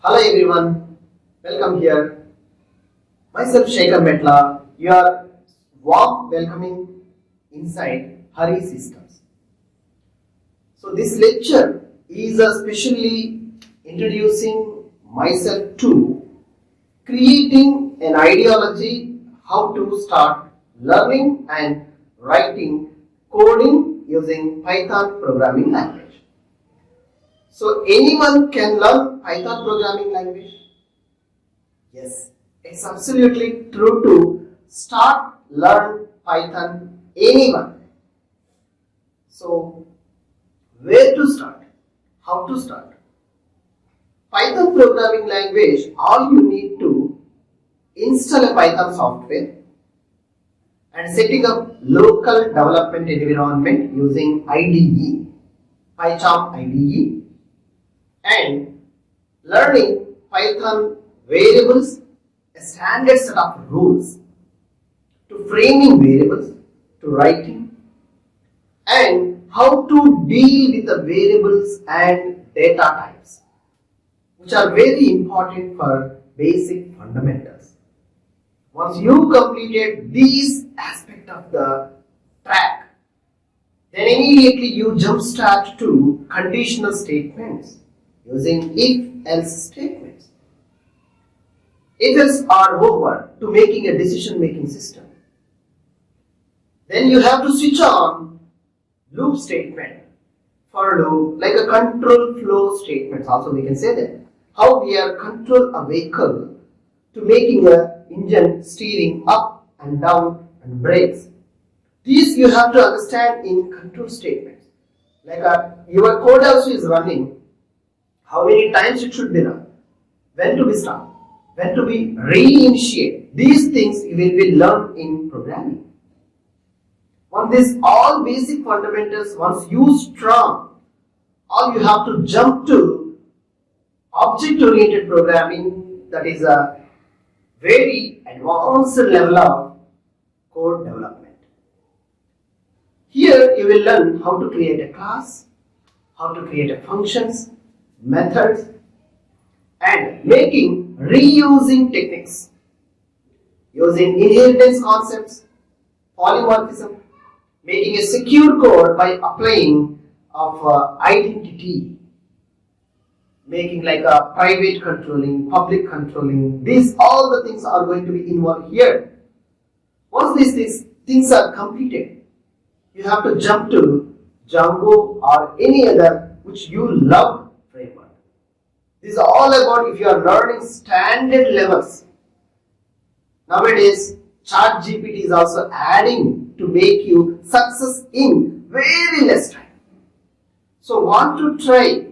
Hello everyone, welcome here. Myself Sekhar Metla, your warm welcoming inside harisystems. So this lecture is especially introducing myself to creating an ideology how to start learning and writing coding using Python programming language. So anyone can learn Python programming language? Yes, it's absolutely true to start learn Python anyone. So where to start? How to start? Python programming language, all you need to install a Python software and setting up local development environment using IDE, PyCharm IDE, and learning Python variables, a standard set of rules, to framing variables, to writing, and how to deal with the variables and data types, which are very important for basic fundamentals. Once you completed these aspects of the track, then immediately you jump start to conditional statements using if-else statements. If-else are over to making a decision-making system. Then you have to switch on loop statement, for loop, like a control flow statements. Also we can say that how we are control a vehicle to making a engine steering up and down and brakes. These you have to understand in control statements. Like your code also is running. How many times it should be run, when to be stopped, when to be reinitiate. These things you will be learned in programming. On this all basic fundamentals, once you strong, all you have to jump to object-oriented programming, that is a very advanced level of code development. Here you will learn how to create a class, how to create a functions, methods, and making reusing techniques using inheritance concepts, polymorphism, making a secure code by applying of identity, making like a private controlling, public controlling. These all the things are going to be involved here. Once these things are completed, you have to jump to Django or any other which you love framework. This is all about if you are learning standard levels. Nowadays, chatgpt is also adding to make you success in very less time. So want to try,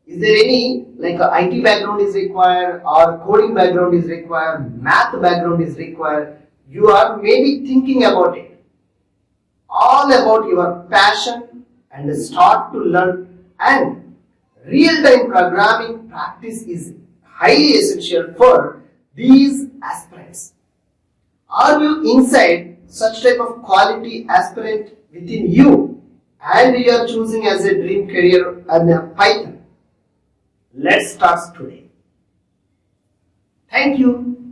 is there any like a IT background is required or coding background is required, math background is required, you are maybe thinking about it. All about your passion and start to learn, and real-time programming practice is highly essential for these aspirants. Are you inside such type of quality aspirant within you and you are choosing as a dream career in Python? Let's start today. Thank you.